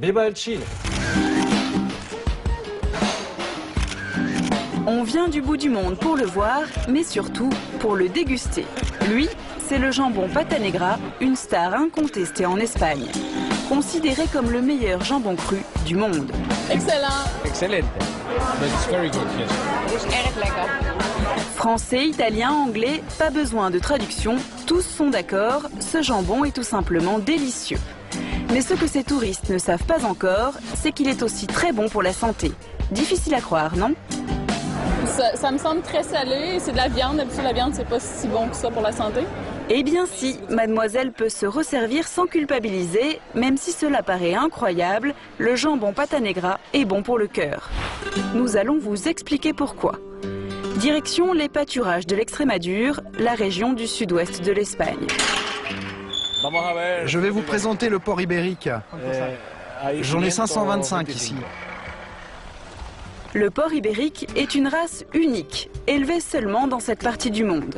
Viva el Chile! On vient du bout du monde pour le voir, mais surtout pour le déguster. Lui, c'est le jambon pata negra, une star incontestée en Espagne. Considéré comme le meilleur jambon cru du monde. Excellent. Excelente. But it's very good, yes. Erg lekker. Français, italien, anglais, pas besoin de traduction, tous sont d'accord, ce jambon est tout simplement délicieux. Mais ce que ces touristes ne savent pas encore, c'est qu'il est aussi très bon pour la santé. Difficile à croire, non ? Ça me semble très salé, c'est de la viande. D'habitude, la viande, c'est pas si bon que ça pour la santé. Eh bien si, mademoiselle peut se resservir sans culpabiliser, même si cela paraît incroyable, le jambon pata negra est bon pour le cœur. Nous allons vous expliquer pourquoi. Direction les pâturages de l'Extrémadure, la région du sud-ouest de l'Espagne. Je vais vous présenter le porc ibérique. J'en ai 525 ici. Le porc ibérique est une race unique, élevée seulement dans cette partie du monde.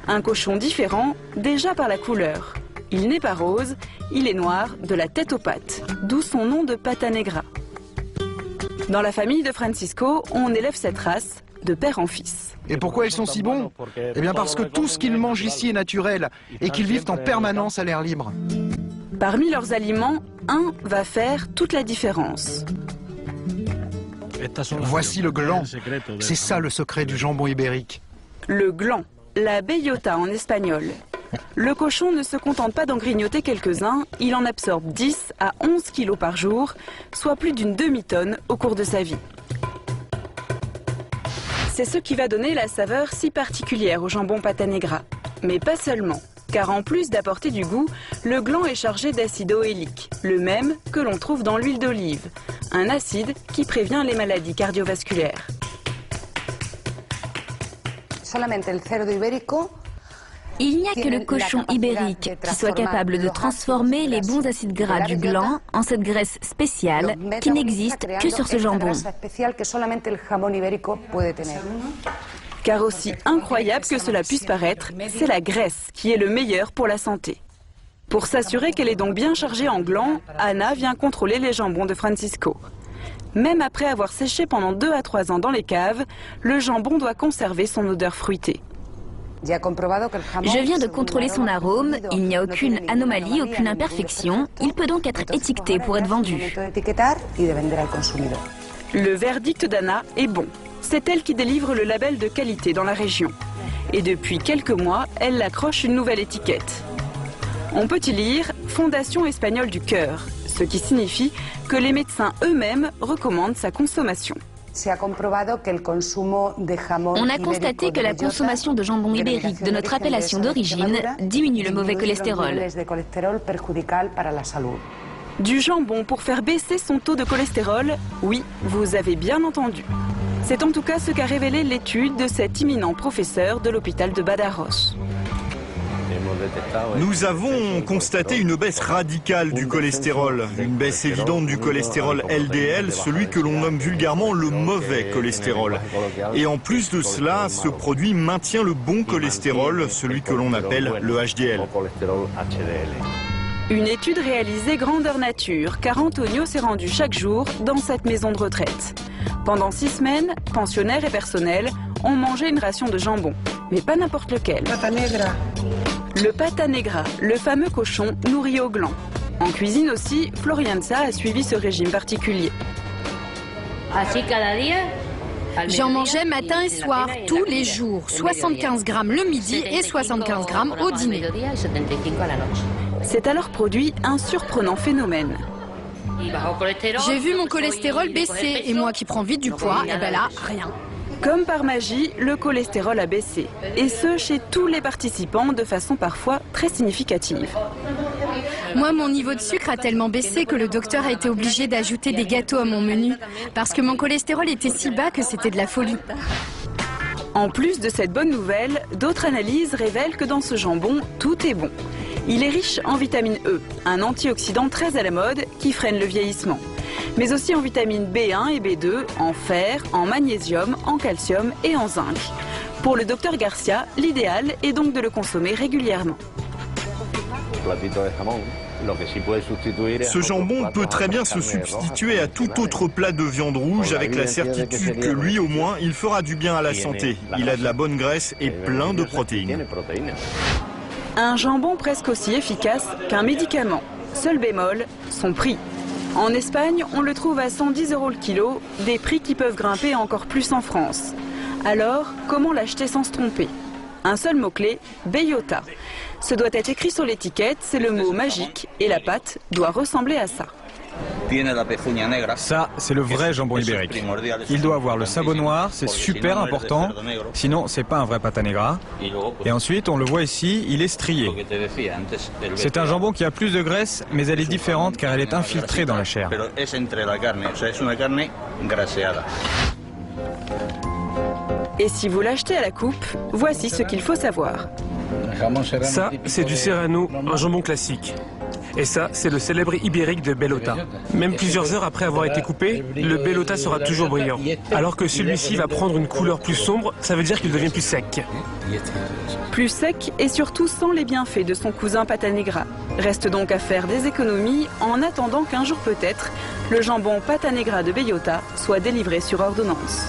Un cochon différent, déjà par la couleur. Il n'est pas rose, il est noir, de la tête aux pattes, d'où son nom de pata negra. Dans la famille de Francisco, on élève cette race de père en fils. Et pourquoi ils sont si bons? Eh bien parce que tout ce qu'ils mangent ici est naturel et qu'ils vivent en permanence à l'air libre. Parmi leurs aliments, un va faire toute la différence. Voici le gland. C'est ça le secret du jambon ibérique. Le gland, la bellota en espagnol. Le cochon ne se contente pas d'en grignoter quelques-uns, il en absorbe 10 à 11 kilos par jour, soit plus d'une demi-tonne au cours de sa vie. C'est ce qui va donner la saveur si particulière au jambon pata negra. Mais pas seulement, car en plus d'apporter du goût, le gland est chargé d'acide oélique, le même que l'on trouve dans l'huile d'olive, un acide qui prévient les maladies cardiovasculaires. Il n'y a que le cochon ibérique qui soit capable de transformer les bons acides gras du gland en cette graisse spéciale qui n'existe que sur ce jambon. Car aussi incroyable que cela puisse paraître, c'est la graisse qui est le meilleur pour la santé. Pour s'assurer qu'elle est donc bien chargée en gland, Anna vient contrôler les jambons de Francisco. Même après avoir séché pendant 2 à 3 ans dans les caves, le jambon doit conserver son odeur fruitée. Je viens de contrôler son arôme, il n'y a aucune anomalie, aucune imperfection, il peut donc être étiqueté pour être vendu. Le verdict d'Anna est bon. C'est elle qui délivre le label de qualité dans la région. Et depuis quelques mois, elle accroche une nouvelle étiquette. On peut y lire « Fondation espagnole du cœur », ce qui signifie que les médecins eux-mêmes recommandent sa consommation. On a constaté que la consommation de jambon ibérique de notre appellation d'origine diminue le mauvais cholestérol. Du jambon pour faire baisser son taux de cholestérol? Oui, vous avez bien entendu. C'est en tout cas ce qu'a révélé l'étude de cet éminent professeur de l'hôpital de Badajoz. Nous avons constaté une baisse radicale du cholestérol, une baisse évidente du cholestérol LDL, celui que l'on nomme vulgairement le mauvais cholestérol. Et en plus de cela, ce produit maintient le bon cholestérol, celui que l'on appelle le HDL. Une étude réalisée grandeur nature, car Antonio s'est rendu chaque jour dans cette maison de retraite. Pendant 6 semaines, pensionnaires et personnel ont mangé une ration de jambon, mais pas n'importe lequel. Le pata negra, le fameux cochon nourri au gland. En cuisine aussi, Florianza a suivi ce régime particulier. J'en mangeais matin et soir, tous les jours, 75 grammes le midi et 75 grammes au dîner. C'est alors produit un surprenant phénomène. J'ai vu mon cholestérol baisser et moi qui prends vite du poids, et ben là, rien. Comme par magie, le cholestérol a baissé. Et ce, chez tous les participants, de façon parfois très significative. Moi, mon niveau de sucre a tellement baissé que le docteur a été obligé d'ajouter des gâteaux à mon menu. Parce que mon cholestérol était si bas que c'était de la folie. En plus de cette bonne nouvelle, d'autres analyses révèlent que dans ce jambon, tout est bon. Il est riche en vitamine E, un antioxydant très à la mode qui freine le vieillissement. Mais aussi en vitamines B1 et B2, en fer, en magnésium, en calcium et en zinc. Pour le docteur Garcia, l'idéal est donc de le consommer régulièrement. Ce jambon peut très bien se substituer à tout autre plat de viande rouge avec la certitude que lui, au moins, il fera du bien à la santé. Il a de la bonne graisse et plein de protéines. Un jambon presque aussi efficace qu'un médicament. Seul bémol, son prix. En Espagne, on le trouve à 110 € le kilo, des prix qui peuvent grimper encore plus en France. Alors, comment l'acheter sans se tromper? Un seul mot-clé, bellota. Ce doit être écrit sur l'étiquette, c'est le mot magique, et la pâte doit ressembler à ça. Ça, c'est le vrai jambon ibérique. Il doit avoir le sabot noir, c'est super important, sinon c'est pas un vrai pata negra. Et ensuite, on le voit ici, il est strié. C'est un jambon qui a plus de graisse, mais elle est différente car elle est infiltrée dans la chair. Et si vous l'achetez à la coupe, voici ce qu'il faut savoir. Ça, c'est du serrano, un jambon classique. Et ça, c'est le célèbre ibérique de bellota. Même plusieurs heures après avoir été coupé, le bellota sera toujours brillant. Alors que celui-ci va prendre une couleur plus sombre, ça veut dire qu'il devient plus sec. Plus sec et surtout sans les bienfaits de son cousin pata negra. Reste donc à faire des économies en attendant qu'un jour peut-être, le jambon pata negra de bellota soit délivré sur ordonnance.